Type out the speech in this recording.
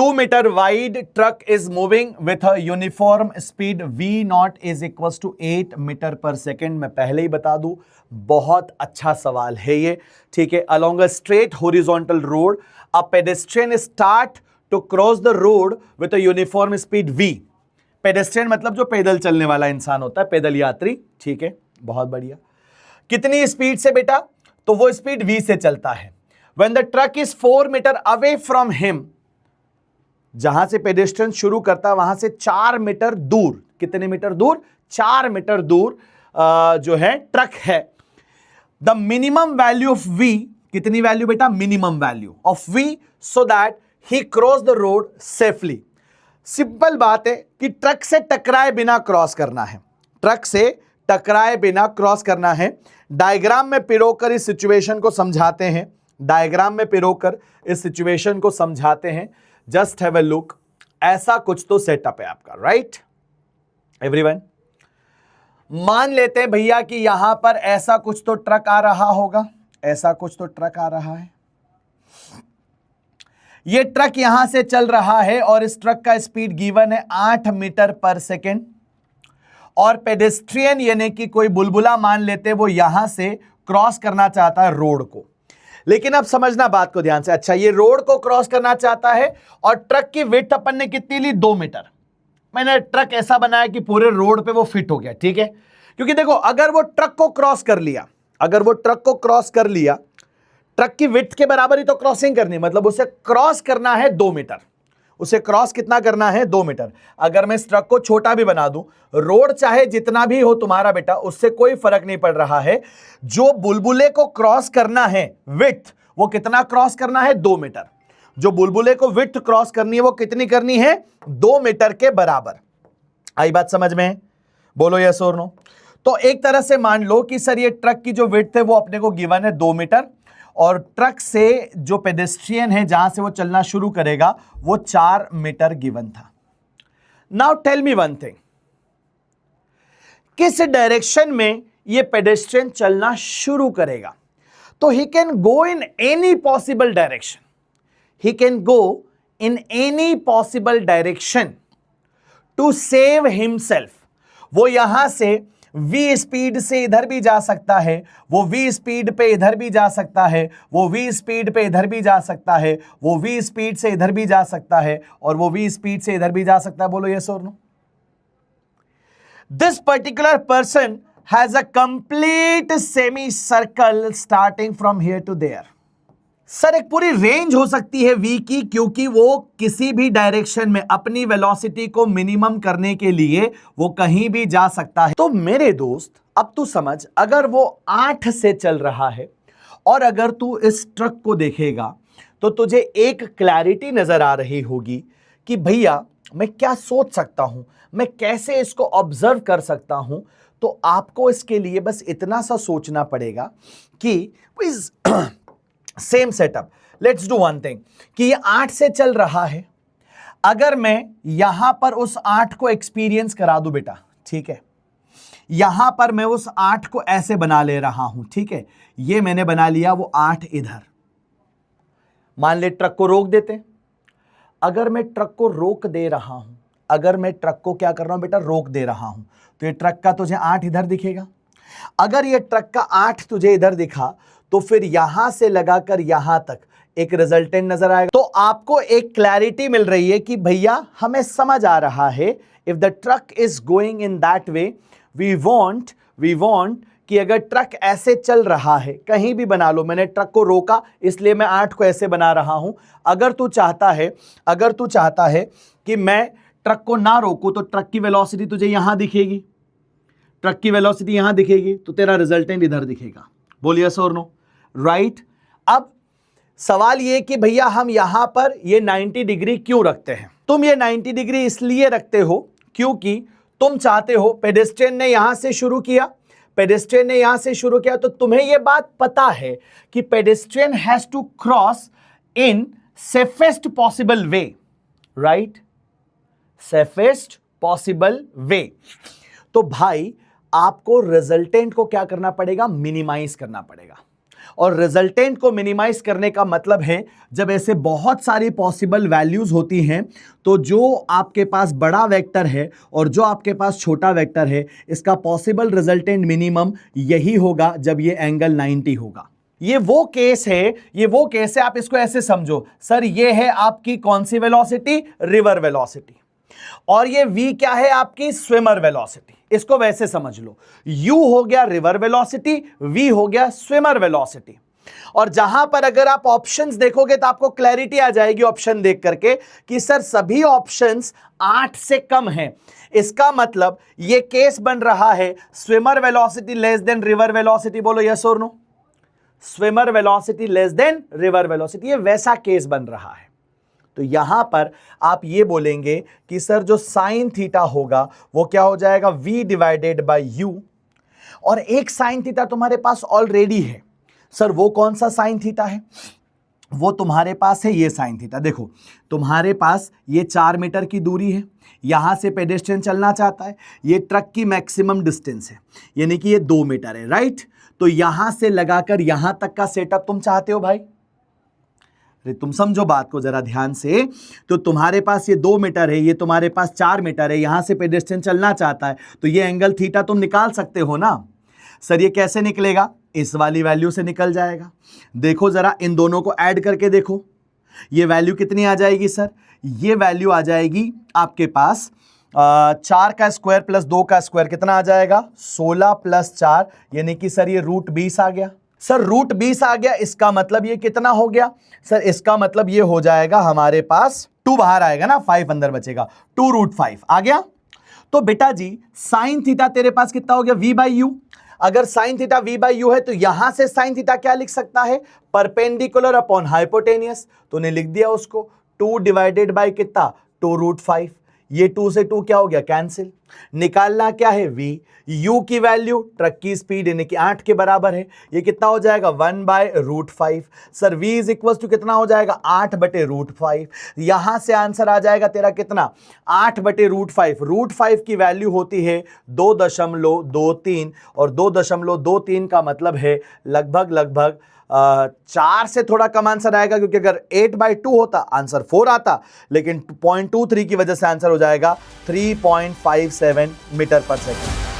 2 metre wide truck is moving with a uniform speed v0 is equal to 8 metre per second. मैं पहले ही बता दूं, बहुत अच्छा सवाल है ये, ठीक है। Along a straight horizontal road a pedestrian start to cross the road with a uniform speed v। Pedestrian मतलब जो पैदल चलने वाला इंसान होता है, पैदल यात्री, ठीक है, बहुत बढ़िया। कितनी स्पीड से बेटा? तो वो स्पीड v से चलता है। When the truck is 4 metre away from him, जहां से पेडेस्ट्रियन शुरू करता है वहां से 4 मीटर दूर, कितने मीटर दूर? 4 मीटर दूर जो है ट्रक है। The minimum value of v, कितनी वैल्यू बेटा? Minimum value of v, so that he cross the road safely. Simple बात है कि ट्रक से टकराए बिना क्रॉस करना है, ट्रक से टकराए बिना क्रॉस करना है। डायग्राम में पिरोकर इस सिचुएशन को समझाते हैं, डायग्राम में पिरोकर इस सिचुएशन को समझाते हैं। जस्ट हैव अ लुक, ऐसा कुछ तो सेटअप है आपका, राइट एवरीवन। मान लेते हैं भैया कि यहां पर ऐसा कुछ तो ट्रक आ रहा होगा, ऐसा कुछ तो ट्रक आ रहा है। ये ट्रक यहां से चल रहा है और इस ट्रक का स्पीड गिवन है 8 मीटर पर सेकेंड। और पेडेस्ट्रियन यानी कि कोई बुलबुला मान लेते हैं, वो यहां से क्रॉस करना चाहता है रोड को। लेकिन अब समझना बात को ध्यान से, अच्छा ये रोड को क्रॉस करना चाहता है और ट्रक की विड्थ अपन ने कितनी ली? 2 मीटर। मैंने ट्रक ऐसा बनाया कि पूरे रोड पे वो फिट हो गया, ठीक है। क्योंकि देखो, अगर वो ट्रक को क्रॉस कर लिया, अगर वो ट्रक को क्रॉस कर लिया, ट्रक की विड्थ के बराबर ही तो क्रॉसिंग करनी, मतलब उसे क्रॉस करना है 2 मीटर। उसे क्रॉस कितना करना है? 2 मीटर। अगर मैं इस ट्रक को छोटा भी बना दूं, रोड चाहे जितना भी हो तुम्हारा बेटा, उससे कोई फर्क नहीं पड़ रहा है। जो बुलबुले को क्रॉस करना है विड्थ, वो कितना क्रॉस करना है? 2 मीटर। जो बुलबुले को विड्थ क्रॉस करनी है वो कितनी करनी है? 2 मीटर के बराबर। आई बात समझ में? बोलो यस और नो। तो एक तरह से मान लो कि सर ये ट्रक की जो विड्थ है वो अपने को गिवन है 2 मीटर, और ट्रक से जो पेडेस्ट्रियन है जहां से वो चलना शुरू करेगा वो 4 मीटर गिवन था। Now tell me one thing, किस डायरेक्शन में ये पेडेस्ट्रियन चलना शुरू करेगा? तो he can go in any possible direction, he can go in any possible direction to save himself. वो यहां से v स्पीड से इधर भी जा सकता है, वो v स्पीड पे इधर भी जा सकता है, वो v स्पीड पे इधर भी जा सकता है, वो v स्पीड से इधर भी जा सकता है, और वो v स्पीड से इधर भी जा सकता है। बोलो यस और no. This particular person has a complete semi circle starting from here to there. Sir एक पूरी रेंज हो सकती है v की, क्योंकि वो किसी भी डायरेक्शन में अपनी वेलोसिटी को मिनिमम करने के लिए वो कहीं भी जा सकता है। तो मेरे दोस्त अब तू समझ, अगर वो 8 से चल रहा है और अगर तू इस ट्रक को देखेगा तो तुझे एक क्लैरिटी नजर आ रही होगी कि भैया मैं क्या सोच सकता हूं, मैं कैसे इसको ऑब्जर्व कर सकता हूं। तो आपको इसके लिए बस इतना सा सोचना पड़ेगा कि same setup, let's do one thing, कि ये 8 से चल रहा है। अगर मैं यहां पर उस 8 को एक्सपीरियंस करा दूं बेटा, ठीक है, यहां पर मैं उस 8 को ऐसे बना ले रहा हूं, ठीक है, ये मैंने बना लिया, वो 8 इधर। मान ले ट्रक को रोक देते। अगर मैं ट्रक को रोक दे रहा हूं, अगर मैं ट्रक को क्या कर रहा हूं बेटा? रोक दे रहा हूं, तो ये ट्रक का तुझे 8 इधर दिखेगा। अगर ये ट्रक का 8 तुझे इधर दिखा तो फिर यहां से लगाकर यहां तक एक रिजल्टेंट नजर आएगा। तो आपको एक क्लैरिटी मिल रही है कि भैया हमें समझ आ रहा है, if the truck is going in that way, we want कि अगर ट्रक ऐसे चल रहा है, कहीं भी बना लो, मैंने ट्रक को रोका इसलिए मैं 8 को ऐसे बना रहा हूं। अगर तू चाहता है कि मैं ट्रक को ना रोकूं, तो ट्रक की वेलोसिटी तुझे यहां दिखेगी, ट्रक की वेलोसिटी यहां दिखेगी, तो तेरा रिजल्टेंट इधर दिखेगा। बोलिए यस और नो, राइट। अब सवाल ये कि भैया हम यहां पर ये 90 डिग्री क्यों रखते हैं? तुम ये 90 डिग्री इसलिए रखते हो क्योंकि तुम चाहते हो, पेडेस्ट्रियन ने यहां से शुरू किया, पेडेस्ट्रियन ने यहां से शुरू किया, तो तुम्हें यह बात पता है कि pedestrian has to cross in safest possible way, right, safest possible way. तो भाई आपको रिजल्टेंट को क्या करना पड़ेगा? मिनिमाइज करना पड़ेगा। और रिजल्टेंट को मिनिमाइज करने का मतलब है जब ऐसे बहुत सारी पॉसिबल वैल्यूज होती हैं तो जो आपके पास बड़ा वेक्टर है और जो आपके पास छोटा वेक्टर है इसका पॉसिबल रिजल्टेंट मिनिमम यही होगा जब ये एंगल 90 होगा। ये वो केस है, आप इसको ऐसे समझो सर, ये है आपकी कौन सी वेलोसिटी, रिवर वेलोसिटी, और ये v क्या है आपकी स्विमर वेलोसिटी। इसको वैसे समझ लो, u हो गया रिवर वेलोसिटी, v हो गया स्विमर वेलोसिटी। और जहां पर अगर आप ऑप्शंस देखोगे तो आपको क्लैरिटी आ जाएगी ऑप्शन देख करके कि सर सभी ऑप्शंस 8 से कम हैं। इसका मतलब ये केस बन रहा है swimmer velocity less than river velocity. बोलो यस और no. Swimmer velocity less than river velocity, ये वैसा केस बन रहा है। तो यहां पर आप ये बोलेंगे कि सर जो साइन थीटा होगा वो क्या हो जाएगा, v डिवाइडेड बाय u। और एक साइन थीटा तुम्हारे पास ऑलरेडी है। सर वो कौन सा साइन थीटा है, वो तुम्हारे पास है ये साइन थीटा। देखो तुम्हारे पास ये 4 मीटर की दूरी है, यहां से पेडेस्ट्रियन चलना चाहता है, ये ट्रक की मैक्सिमम डिस्टेंस है यानी कि ये 2 मीटर है, राइट। तो यहां से लगाकर यहां तक का सेटअप तुम चाहते हो भाई। तुम समझो बात को जरा ध्यान से। तो तुम्हारे पास ये 2 मीटर है, ये तुम्हारे पास 4 मीटर है, यहां से पेडेस्ट्रियन चलना चाहता है, तो ये एंगल थीटा तुम निकाल सकते हो ना। सर ये कैसे निकलेगा, इस वाली वैल्यू से निकल जाएगा। देखो जरा इन दोनों को ऐड करके देखो, ये वैल्यू कितनी आ जाएगी सर, ये वैल्यू आ जाएगी आपके पास 4 का स्क्वायर प्लस 2 का स्क्वायर कितना आ जाएगा, 16 प्लस 4 यानी कि सर ये √20 आ गया। सर √20 आ गया, इसका मतलब ये कितना हो गया सर, इसका मतलब ये हो जाएगा हमारे पास 2 बाहर आएगा ना, 5 अंदर बचेगा, 2√5 आ गया। तो बेटा जी साइन थीटा तेरे पास कितना हो गया, v/u। अगर साइन थीटा v/u है तो यहां से साइन थीटा क्या लिख सकता है, परपेंडिकुलर अपॉन हाइपोटेनियस। तूने लिख दिया उसको 2 डिवाइडेड बाय कितना, 2√5। ये 2 से 2 क्या हो गया, कैंसिल। निकालना क्या है, v। u की वैल्यू ट्रक की स्पीड यानी कि 8 के बराबर है, ये कितना हो जाएगा 1/√5। Sir v is equal to कितना हो जाएगा, 8/√5। यहां से आंसर आ जाएगा तेरा कितना, 8/√5। √5 की वैल्यू होती है 2.23 और 2.23 का मतलब है लगभग 4 से थोड़ा कम आंसर आएगा, क्योंकि अगर 8/2 होता आंसर 4 आता, लेकिन 0.23 की वजह से आंसर हो जाएगा 3.57 मीटर पर सेकंड।